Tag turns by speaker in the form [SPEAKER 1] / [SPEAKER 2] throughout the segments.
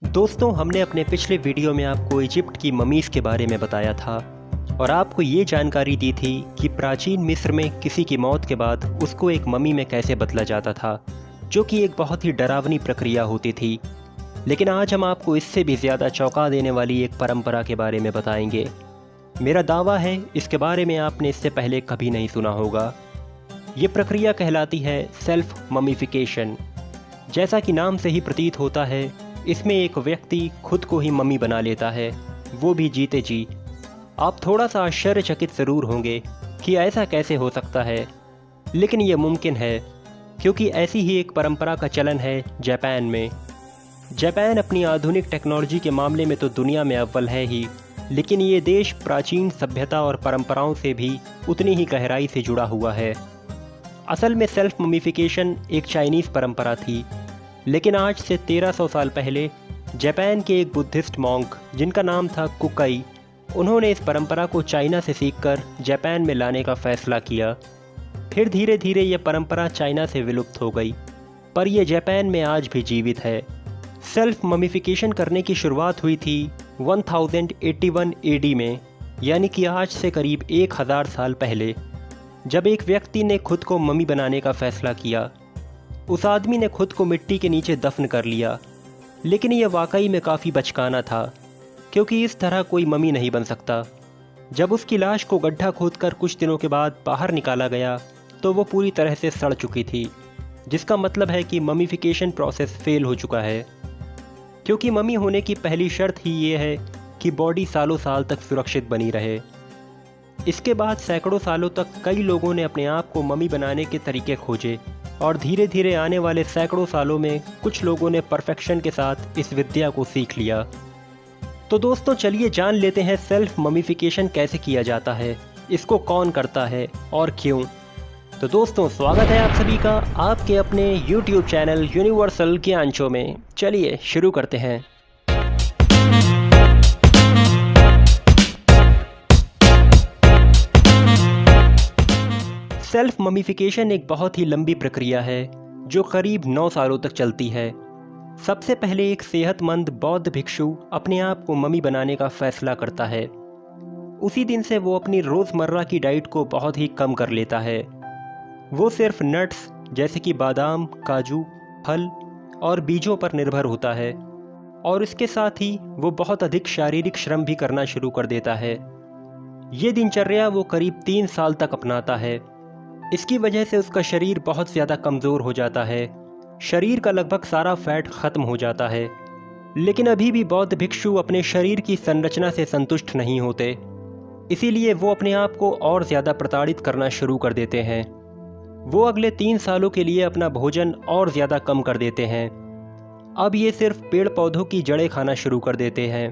[SPEAKER 1] दोस्तों, हमने अपने पिछले वीडियो में आपको इजिप्ट की ममीज़ के बारे में बताया था और आपको ये जानकारी दी थी कि प्राचीन मिस्र में किसी की मौत के बाद उसको एक ममी में कैसे बदला जाता था, जो कि एक बहुत ही डरावनी प्रक्रिया होती थी। लेकिन आज हम आपको इससे भी ज़्यादा चौंका देने वाली एक परंपरा के बारे में बताएंगे। मेरा दावा है इसके बारे में आपने इससे पहले कभी नहीं सुना होगा। ये प्रक्रिया कहलाती है सेल्फ ममीफिकेशन। जैसा कि नाम से ही प्रतीत होता है, इसमें एक व्यक्ति खुद को ही मम्मी बना लेता है, वो भी जीते जी। आप थोड़ा सा आश्चर्यचकित ज़रूर होंगे कि ऐसा कैसे हो सकता है, लेकिन ये मुमकिन है क्योंकि ऐसी ही एक परंपरा का चलन है जापान में। जापान अपनी आधुनिक टेक्नोलॉजी के मामले में तो दुनिया में अव्वल है ही, लेकिन ये देश प्राचीन सभ्यता और परंपराओं से भी उतनी ही गहराई से जुड़ा हुआ है। असल में सेल्फ ममीफिकेशन एक चाइनीज़ परंपरा थी, लेकिन आज से 1300 साल पहले जापान के एक बुद्धिस्ट मॉन्क जिनका नाम था कुकाई, उन्होंने इस परंपरा को चाइना से सीखकर जापान में लाने का फ़ैसला किया। फिर धीरे धीरे यह परंपरा चाइना से विलुप्त हो गई, पर यह जापान में आज भी जीवित है। सेल्फ ममीफिकेशन करने की शुरुआत हुई थी 1081 एडी में, यानी कि आज से करीब 1000 साल पहले, जब एक व्यक्ति ने खुद को मम्मी बनाने का फ़ैसला किया। उस आदमी ने खुद को मिट्टी के नीचे दफन कर लिया, लेकिन यह वाकई में काफ़ी बचकाना था, क्योंकि इस तरह कोई मम्मी नहीं बन सकता। जब उसकी लाश को गड्ढा खोदकर कुछ दिनों के बाद बाहर निकाला गया तो वो पूरी तरह से सड़ चुकी थी, जिसका मतलब है कि ममीफिकेशन प्रोसेस फेल हो चुका है। क्योंकि मम्मी होने की पहली शर्त ही ये है कि बॉडी सालों साल तक सुरक्षित बनी रहे। इसके बाद सैकड़ों सालों तक कई लोगों ने अपने आप को मम्मी बनाने के तरीके खोजे और धीरे धीरे आने वाले सैकड़ों सालों में कुछ लोगों ने परफेक्शन के साथ इस विद्या को सीख लिया। तो दोस्तों, चलिए जान लेते हैं सेल्फ ममीफिकेशन कैसे किया जाता है, इसको कौन करता है और क्यों। तो दोस्तों, स्वागत है आप सभी का आपके अपने YouTube चैनल यूनिवर्सल ज्ञान शो में। चलिए शुरू करते हैं। सेल्फ ममीफिकेशन एक बहुत ही लंबी प्रक्रिया है जो करीब 9 सालों तक चलती है। सबसे पहले एक सेहतमंद बौद्ध भिक्षु अपने आप को मम्मी बनाने का फैसला करता है। उसी दिन से वो अपनी रोज़मर्रा की डाइट को बहुत ही कम कर लेता है। वो सिर्फ नट्स जैसे कि बादाम, काजू, फल और बीजों पर निर्भर होता है, और इसके साथ ही वो बहुत अधिक शारीरिक श्रम भी करना शुरू कर देता है। ये दिनचर्या वो करीब 3 साल तक अपनाता है। इसकी वजह से उसका शरीर बहुत ज़्यादा कमज़ोर हो जाता है। शरीर का लगभग सारा फैट ख़त्म हो जाता है, लेकिन अभी भी बौद्ध भिक्षु अपने शरीर की संरचना से संतुष्ट नहीं होते। इसीलिए वो अपने आप को और ज़्यादा प्रताड़ित करना शुरू कर देते हैं। वो अगले 3 सालों के लिए अपना भोजन और ज़्यादा कम कर देते हैं। अब ये सिर्फ पेड़ पौधों की जड़ें खाना शुरू कर देते हैं।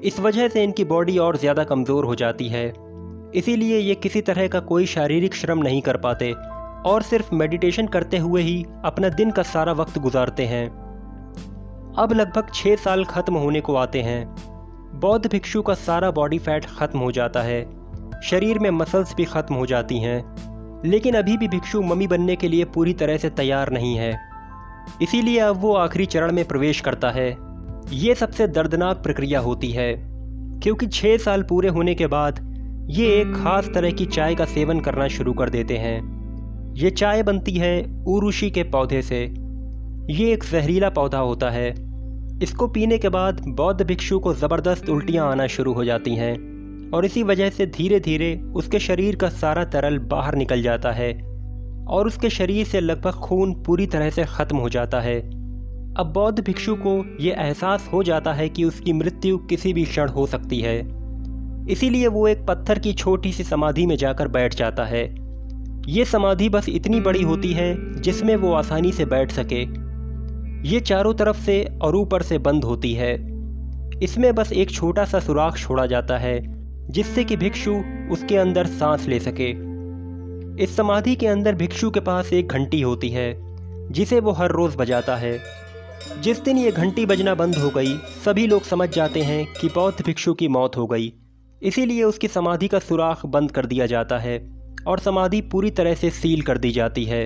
[SPEAKER 1] इस वजह से इनकी बॉडी और ज़्यादा कमज़ोर हो जाती है। इसीलिए ये किसी तरह का कोई शारीरिक श्रम नहीं कर पाते और सिर्फ मेडिटेशन करते हुए ही अपना दिन का सारा वक्त गुजारते हैं। अब लगभग 6 साल ख़त्म होने को आते हैं। बौद्ध भिक्षु का सारा बॉडी फैट ख़त्म हो जाता है, शरीर में मसल्स भी ख़त्म हो जाती हैं, लेकिन अभी भी भिक्षु मम्मी बनने के लिए पूरी तरह से तैयार नहीं है। इसीलिए अब वो आखिरी चरण में प्रवेश करता है। ये सबसे दर्दनाक प्रक्रिया होती है, क्योंकि 6 साल पूरे होने के बाद ये एक ख़ास तरह की चाय का सेवन करना शुरू कर देते हैं। ये चाय बनती है उरुशी के पौधे से। ये एक जहरीला पौधा होता है। इसको पीने के बाद बौद्ध भिक्षु को ज़बरदस्त उल्टियाँ आना शुरू हो जाती हैं, और इसी वजह से धीरे धीरे उसके शरीर का सारा तरल बाहर निकल जाता है और उसके शरीर से लगभग खून पूरी तरह से ख़त्म हो जाता है। अब बौद्ध भिक्षु को ये एहसास हो जाता है कि उसकी मृत्यु किसी भी क्षण हो सकती है। इसीलिए वो एक पत्थर की छोटी सी समाधि में जाकर बैठ जाता है। ये समाधि बस इतनी बड़ी होती है जिसमें वो आसानी से बैठ सके। ये चारों तरफ से और ऊपर से बंद होती है। इसमें बस एक छोटा सा सुराख छोड़ा जाता है जिससे कि भिक्षु उसके अंदर सांस ले सके। इस समाधि के अंदर भिक्षु के पास एक घंटी होती है जिसे वो हर रोज़ बजाता है। जिस दिन ये घंटी बजना बंद हो गई, सभी लोग समझ जाते हैं कि बौद्ध भिक्षु की मौत हो गई। इसीलिए उसकी समाधि का सुराख बंद कर दिया जाता है और समाधि पूरी तरह से सील कर दी जाती है।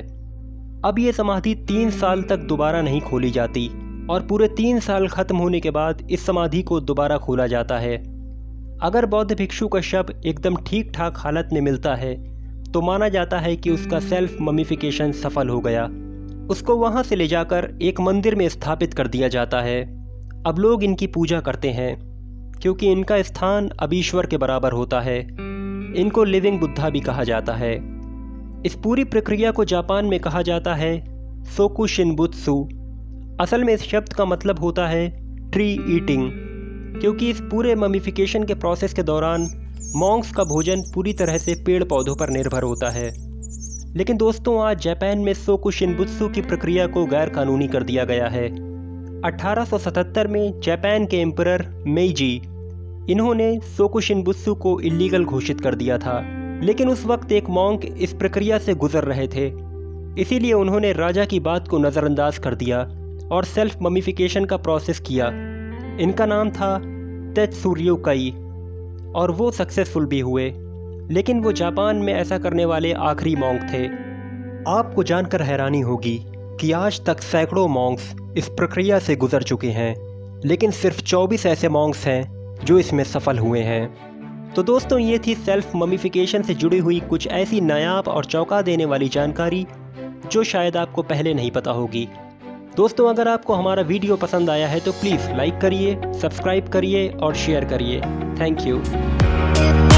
[SPEAKER 1] अब ये समाधि 3 साल तक दोबारा नहीं खोली जाती, और पूरे 3 साल खत्म होने के बाद इस समाधि को दोबारा खोला जाता है। अगर बौद्ध भिक्षु का शव एकदम ठीक ठाक हालत में मिलता है तो माना जाता है कि उसका सेल्फ ममिफिकेशन सफल हो गया। उसको वहाँ से ले जाकर एक मंदिर में स्थापित कर दिया जाता है। अब लोग इनकी पूजा करते हैं क्योंकि इनका स्थान अब ईश्वर के बराबर होता है। इनको लिविंग बुद्धा भी कहा जाता है। इस पूरी प्रक्रिया को जापान में कहा जाता है सोकु शिनबुत्सु। असल में इस शब्द का मतलब होता है ट्री ईटिंग, क्योंकि इस पूरे ममिफिकेशन के प्रोसेस के दौरान मॉन्क्स का भोजन पूरी तरह से पेड़ पौधों पर निर्भर होता है। लेकिन दोस्तों, आज जापान में सोकु शिनबुत्सु की प्रक्रिया को गैर कानूनी कर दिया गया है। 1877 में जापान के एम्परर मेइजी, इन्होंने सोकु शिनबुत्सु को इलीगल घोषित कर दिया था। लेकिन उस वक्त एक मॉन्क इस प्रक्रिया से गुजर रहे थे, इसीलिए उन्होंने राजा की बात को नज़रअंदाज कर दिया और सेल्फ ममिफिकेशन का प्रोसेस किया। इनका नाम था तेत्सुर्योकाई और वो सक्सेसफुल भी हुए। लेकिन वो जापान में ऐसा करने वाले आखिरी मॉन्क थे। आपको जानकर हैरानी होगी कि आज तक सैकड़ों मॉन्क्स इस प्रक्रिया से गुजर चुके हैं, लेकिन सिर्फ 24 ऐसे मॉन्क्स हैं जो इसमें सफल हुए हैं। तो दोस्तों, ये थी सेल्फ ममिफिकेशन से जुड़ी हुई कुछ ऐसी नायाब और चौंका देने वाली जानकारी जो शायद आपको पहले नहीं पता होगी। दोस्तों, अगर आपको हमारा वीडियो पसंद आया है तो प्लीज़ लाइक करिए, सब्सक्राइब करिए और शेयर करिए। Thank you.